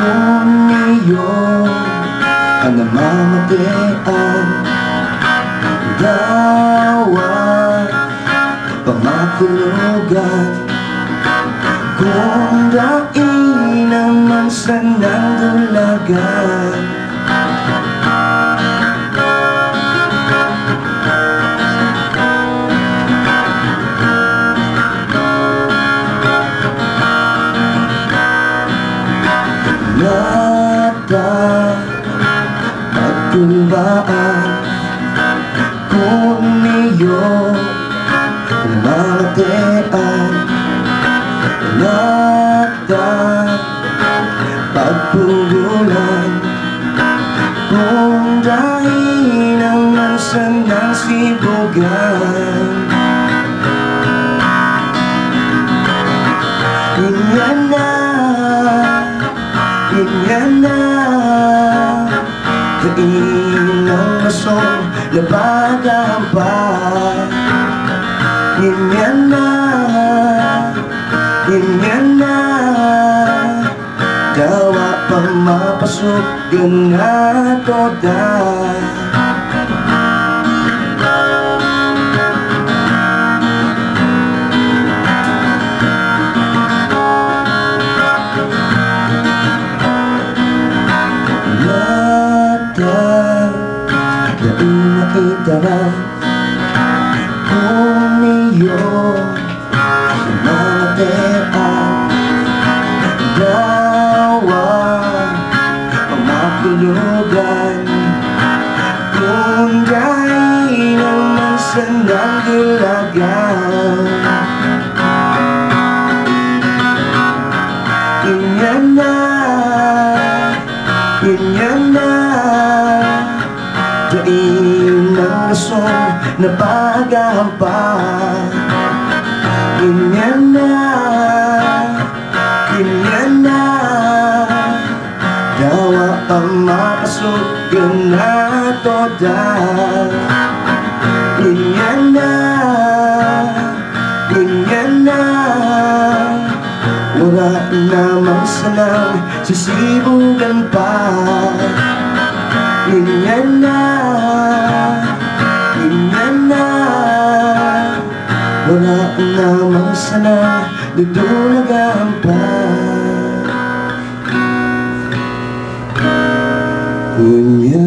Kung iyon ang namamatian, dawa pamakulugan. Kung daing naman sanang dulagan, nata pagtulbaan. Kung iyon ang namamatian, nata pagpugulan. Kung dahil naman sanang sibugan, ganyan na kain ng masong na pag-aambay. Ganyan na dawa pang mapasok yun na toda. Daing makitara kung iyon ang namamatian, dawa pamakulugan. Kung dahil naman sanang dulagan, ganyan na daing ng rason na pag-aambay. Ganyan na dawa ang mapasok yun na toda. Ganyan na wala namang sanang sisibugan pa. Ganyan na wala namang sanang dudulagan pa. Ganyan